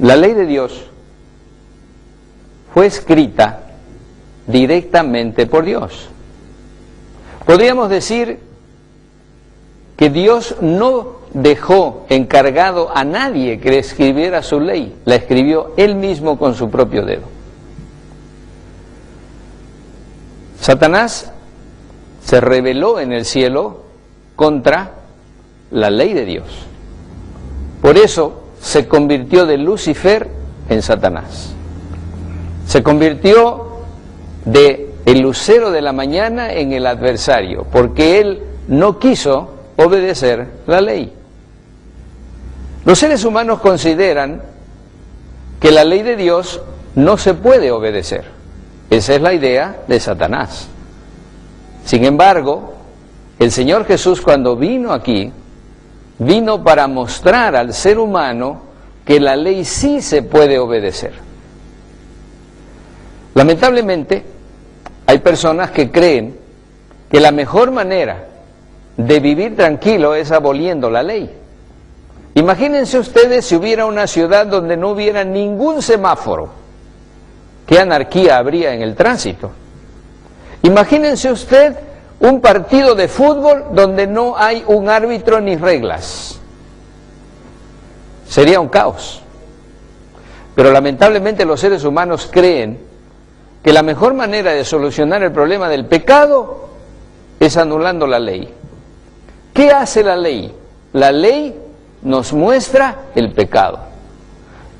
La ley de Dios fue escrita directamente por Dios. Podríamos decir que Dios no dejó encargado a nadie que escribiera su ley, la escribió Él mismo con su propio dedo. Satanás se rebeló en el cielo contra la ley de Dios. Por eso se convirtió de Lucifer en Satanás. Se convirtió de el lucero de la mañana en el adversario, porque él no quiso obedecer la ley. Los seres humanos consideran que la ley de Dios no se puede obedecer. Esa es la idea de Satanás. Sin embargo, el Señor Jesús, cuando vino aquí, vino para mostrar al ser humano que la ley sí se puede obedecer. Lamentablemente, hay personas que creen que la mejor manera de vivir tranquilo es aboliendo la ley. Imagínense ustedes si hubiera una ciudad donde no hubiera ningún semáforo. ¿Qué anarquía habría en el tránsito? Imagínense usted un partido de fútbol donde no hay un árbitro ni reglas. Sería un caos. Pero lamentablemente los seres humanos creen que la mejor manera de solucionar el problema del pecado es anulando la ley. ¿Qué hace la ley? La ley nos muestra el pecado.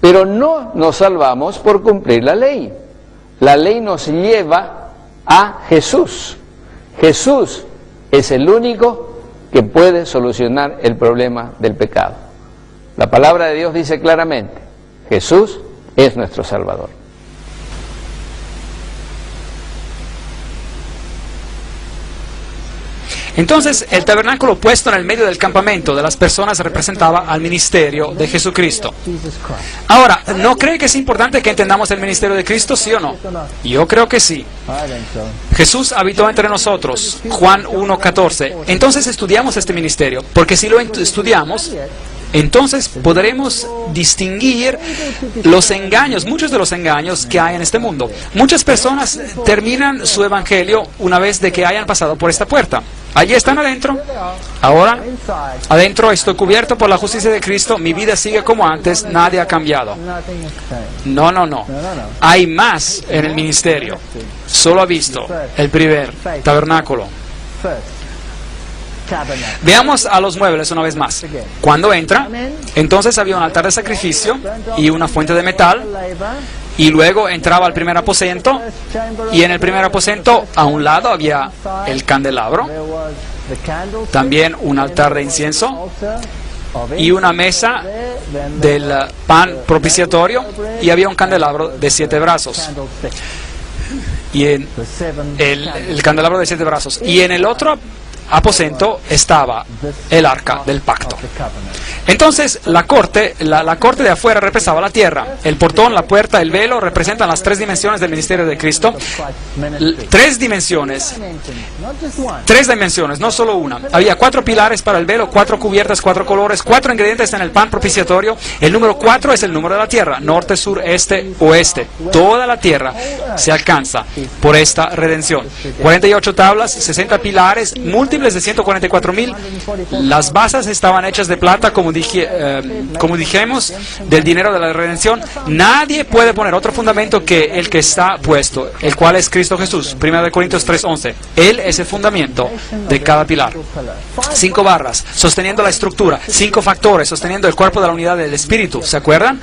Pero no nos salvamos por cumplir la ley. La ley nos lleva a Jesús. Jesús es el único que puede solucionar el problema del pecado. La palabra de Dios dice claramente, Jesús es nuestro Salvador. Entonces, el tabernáculo puesto en el medio del campamento de las personas representaba al ministerio de Jesucristo. Ahora, ¿no cree que es importante que entendamos el ministerio de Cristo, sí o no? Yo creo que sí. Jesús habitó entre nosotros, Juan 1:14. Entonces estudiamos este ministerio, porque si lo estudiamos, entonces podremos distinguir los engaños, muchos de los engaños que hay en este mundo. Muchas personas terminan su evangelio una vez de que hayan pasado por esta puerta. Allí están adentro. Ahora, adentro estoy cubierto por la justicia de Cristo, mi vida sigue como antes, nadie ha cambiado. No, no, no. Hay más en el ministerio. Solo ha visto el primer tabernáculo. Veamos a los muebles una vez más. Cuando entra, entonces había un altar de sacrificio y una fuente de metal, y luego entraba al primer aposento, y en el primer aposento a un lado había el candelabro, también un altar de incienso y una mesa del pan propiciatorio, y había un candelabro de 7 brazos. y en el candelabro de 7 brazos. Y en el otro aposento estaba el arca del pacto. Entonces la corte de afuera representaba la tierra, el portón, la puerta, el velo representan las 3 dimensiones del ministerio de Cristo. 3 dimensiones, no solo una. Había 4 pilares para el velo, 4 cubiertas, 4 colores, 4 ingredientes en el pan propiciatorio. El número 4 es el número de la tierra, norte, sur, este, oeste. Toda la tierra se alcanza por esta redención. 48 tablas, 60 pilares, múltiples de 144,000. Las basas estaban hechas de plata, como dijimos, del dinero de la redención. Nadie puede poner otro fundamento que el que está puesto, el cual es Cristo Jesús. 1 Corintios 3:11. Él es el fundamento de cada pilar. 5 barras sosteniendo la estructura, 5 factores sosteniendo el cuerpo de la unidad del Espíritu. ¿Se acuerdan?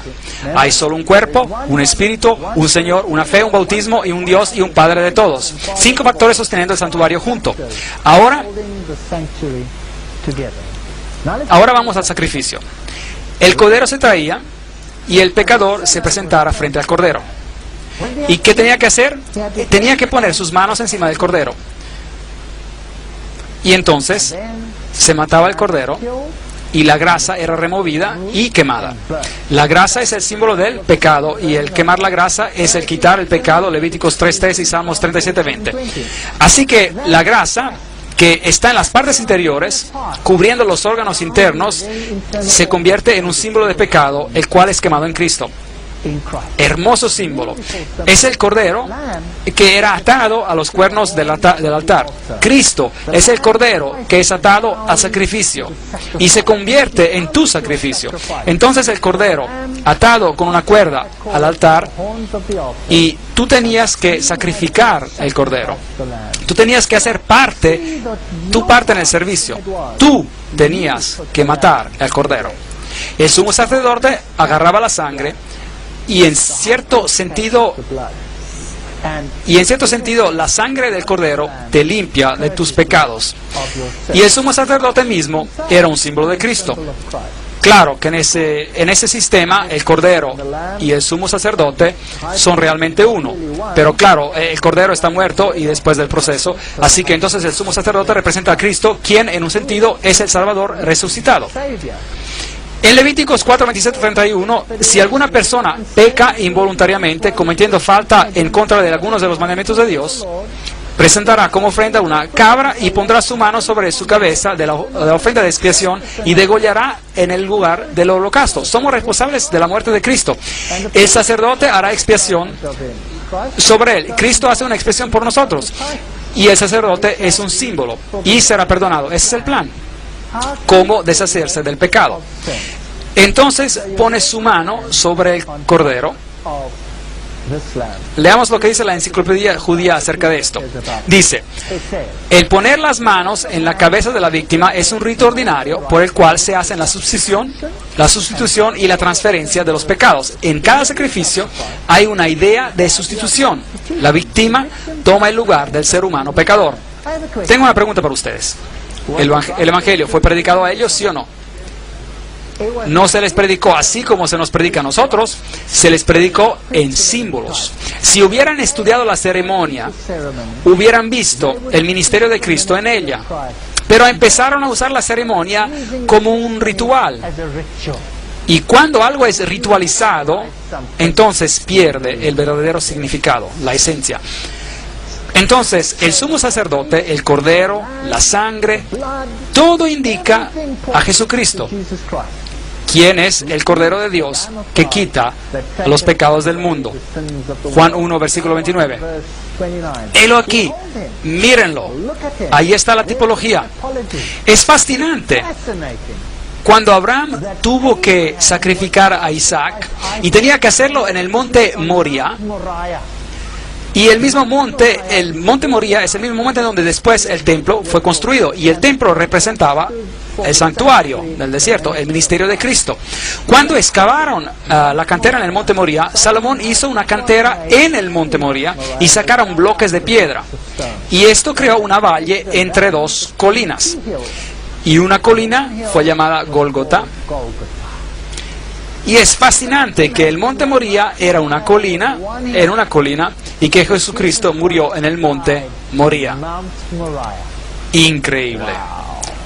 Hay solo un cuerpo, un Espíritu, un Señor, una fe, un bautismo y un Dios y un Padre de todos. 5 factores sosteniendo el santuario junto. Ahora vamos al sacrificio. El cordero se traía y el pecador se presentara frente al cordero. ¿Y qué tenía que hacer? Tenía que poner sus manos encima del cordero. Y entonces se mataba el cordero y la grasa era removida y quemada. La grasa es el símbolo del pecado y el quemar la grasa es el quitar el pecado, Levíticos 3:3 y Salmos 37:20. Así que la grasa que está en las partes interiores, cubriendo los órganos internos, se convierte en un símbolo de pecado, el cual es quemado en Cristo. Hermoso símbolo. Es el cordero que era atado a los cuernos del altar. Cristo es el cordero que es atado al sacrificio y se convierte en tu sacrificio. Entonces el cordero atado con una cuerda al altar, y tú tenías que sacrificar el cordero. Tú tenías que hacer tu parte en el servicio. Tú tenías que matar al cordero. El sumo sacerdote agarraba la sangre y en cierto sentido la sangre del cordero te limpia de tus pecados. Y el sumo sacerdote mismo era un símbolo de Cristo. Claro que en ese sistema el cordero y el sumo sacerdote son realmente uno, pero claro, el cordero está muerto y después del proceso, así que entonces el sumo sacerdote representa a Cristo, quien en un sentido es el Salvador resucitado. En Levíticos 4:27-31, si alguna persona peca involuntariamente cometiendo falta en contra de algunos de los mandamientos de Dios, presentará como ofrenda una cabra y pondrá su mano sobre su cabeza de la ofrenda de expiación y degollará en el lugar del holocausto. Somos responsables de la muerte de Cristo. El sacerdote hará expiación sobre él. Cristo hace una expiación por nosotros y el sacerdote es un símbolo y será perdonado. Ese es el plan. Cómo deshacerse del pecado. Entonces pone su mano sobre el cordero. Leamos lo que dice la enciclopedia judía acerca de esto. Dice: el poner las manos en la cabeza de la víctima es un rito ordinario por el cual se hacen la sustitución y la transferencia de los pecados. En cada sacrificio hay una idea de sustitución. La víctima toma el lugar del ser humano pecador. Tengo una pregunta para ustedes. ¿El Evangelio fue predicado a ellos, sí o no? No se les predicó así como se nos predica a nosotros, se les predicó en símbolos. Si hubieran estudiado la ceremonia, hubieran visto el ministerio de Cristo en ella. Pero empezaron a usar la ceremonia como un ritual. Y cuando algo es ritualizado, entonces pierde el verdadero significado, la esencia. Entonces, el sumo sacerdote, el cordero, la sangre, todo indica a Jesucristo, quien es el Cordero de Dios que quita los pecados del mundo. Juan 1, versículo 29. Helo aquí, mírenlo, ahí está la tipología. Es fascinante. Cuando Abraham tuvo que sacrificar a Isaac y tenía que hacerlo en el monte Moria, y el monte Moría es el mismo monte donde después el templo fue construido, y el templo representaba el santuario del desierto, el ministerio de Cristo. Cuando excavaron la cantera en el monte Moría, Salomón hizo una cantera en el monte Moría y sacaron bloques de piedra, y esto creó una valle entre 2 colinas, y una colina fue llamada Gólgota. Y es fascinante que el monte Moría era una colina, y que Jesucristo murió en el monte Moría. Increíble.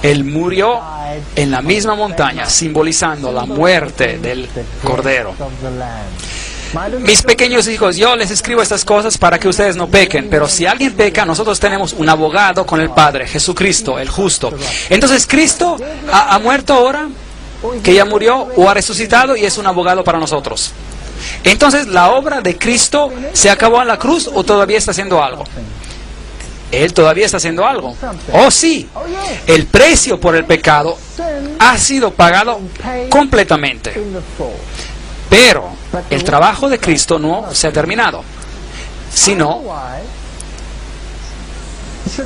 Él murió en la misma montaña, simbolizando la muerte del Cordero. Mis pequeños hijos, yo les escribo estas cosas para que ustedes no pequen, pero si alguien peca, nosotros tenemos un abogado con el Padre, Jesucristo, el justo. Entonces, Cristo ha muerto ahora, que ya murió, o ha resucitado y es un abogado para nosotros. Entonces, ¿la obra de Cristo se acabó en la cruz o todavía está haciendo algo? Él todavía está haciendo algo. Oh, sí. El precio por el pecado ha sido pagado completamente. Pero el trabajo de Cristo no se ha terminado. Si no,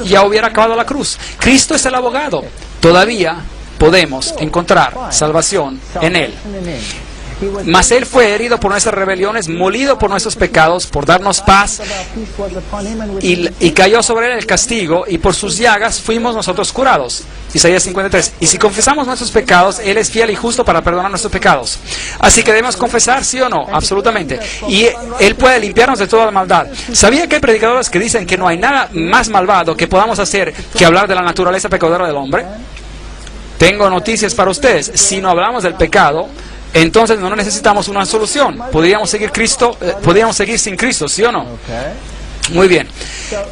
ya hubiera acabado la cruz. Cristo es el abogado. Todavía podemos encontrar salvación en Él. Mas Él fue herido por nuestras rebeliones, molido por nuestros pecados, por darnos paz, y cayó sobre Él el castigo, y por sus llagas fuimos nosotros curados. Isaías 53. Y si confesamos nuestros pecados, Él es fiel y justo para perdonar nuestros pecados. Así que debemos confesar, ¿sí o no? Absolutamente. Y Él puede limpiarnos de toda la maldad. ¿Sabía que hay predicadores que dicen que no hay nada más malvado que podamos hacer que hablar de la naturaleza pecadora del hombre? Tengo noticias para ustedes. Si no hablamos del pecado, entonces no necesitamos una solución. Podríamos seguir sin Cristo, ¿sí o no? Muy bien.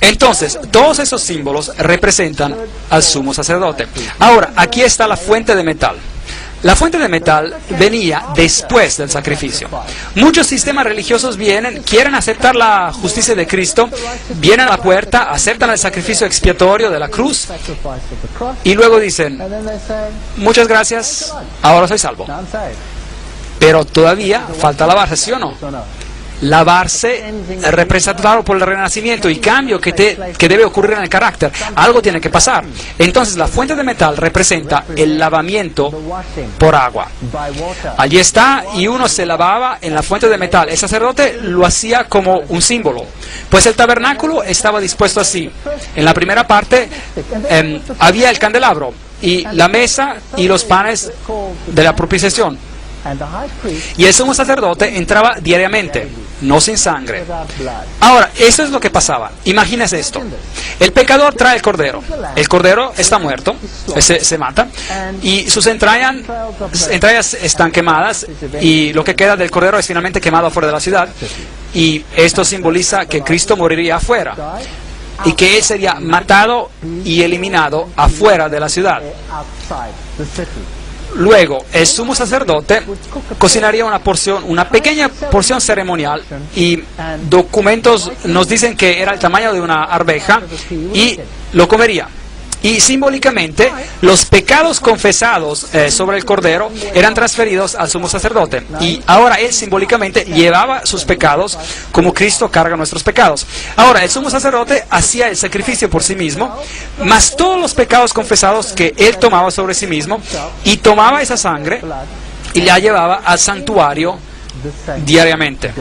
Entonces, todos esos símbolos representan al sumo sacerdote. Ahora, aquí está la fuente de metal. La fuente de metal venía después del sacrificio. Muchos sistemas religiosos quieren aceptar la justicia de Cristo, vienen a la puerta, aceptan el sacrificio expiatorio de la cruz y luego dicen, muchas gracias, ahora soy salvo. Pero todavía falta lavarse, ¿sí o no? Lavarse representado por el renacimiento y cambio que debe ocurrir en el carácter. Algo tiene que pasar. Entonces la fuente de metal representa el lavamiento por agua. Allí está, y uno se lavaba en la fuente de metal. El sacerdote lo hacía como un símbolo. Pues el tabernáculo estaba dispuesto así. En la primera parte había el candelabro y la mesa y los panes de la propiciación. Y el sumo sacerdote entraba diariamente, no sin sangre. Ahora, eso es lo que pasaba. Imagínese esto. El pecador trae el cordero. El cordero está muerto, se mata, y sus entrañas están quemadas, y lo que queda del cordero es finalmente quemado afuera de la ciudad. Y esto simboliza que Cristo moriría afuera, y que Él sería matado y eliminado afuera de la ciudad. Luego, el sumo sacerdote cocinaría una pequeña porción ceremonial, y documentos nos dicen que era el tamaño de una arveja, y lo comería. Y simbólicamente, los pecados confesados sobre el cordero eran transferidos al sumo sacerdote. Y ahora él simbólicamente llevaba sus pecados como Cristo carga nuestros pecados. Ahora, el sumo sacerdote hacía el sacrificio por sí mismo, más todos los pecados confesados que él tomaba sobre sí mismo, y tomaba esa sangre y la llevaba al santuario diariamente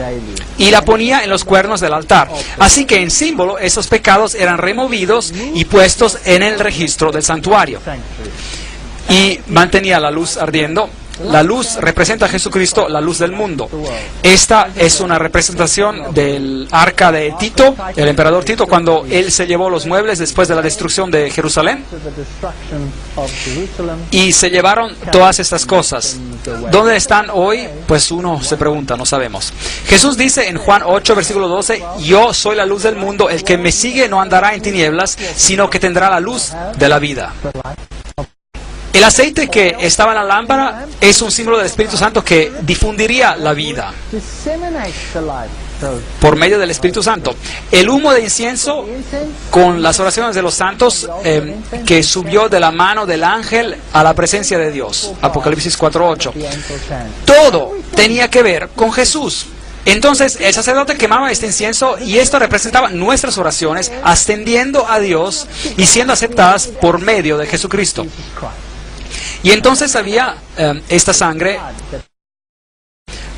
y la ponía en los cuernos del altar. Así que en símbolo esos pecados eran removidos y puestos en el registro del santuario, y mantenía la luz ardiendo. La luz representa a Jesucristo, la luz del mundo. Esta es una representación del arca de Tito, el emperador Tito, cuando él se llevó los muebles después de la destrucción de Jerusalén. Y se llevaron todas estas cosas. ¿Dónde están hoy? Pues uno se pregunta, no sabemos. Jesús dice en Juan 8, versículo 12, yo soy la luz del mundo, el que me sigue no andará en tinieblas, sino que tendrá la luz de la vida. El aceite que estaba en la lámpara es un símbolo del Espíritu Santo que difundiría la vida por medio del Espíritu Santo. El humo de incienso con las oraciones de los santos que subió de la mano del ángel a la presencia de Dios. Apocalipsis 4:8. Todo tenía que ver con Jesús. Entonces el sacerdote quemaba este incienso, y esto representaba nuestras oraciones ascendiendo a Dios y siendo aceptadas por medio de Jesucristo. Y entonces había esta sangre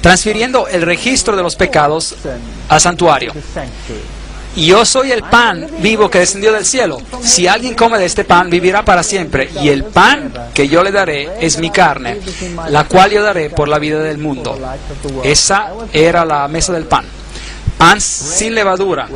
transfiriendo el registro de los pecados al santuario. yo soy el pan vivo que descendió del cielo. Si alguien come de este pan, vivirá para siempre. Y el pan que yo le daré es mi carne, la cual yo daré por la vida del mundo. Esa era la mesa del pan. Pan sin levadura.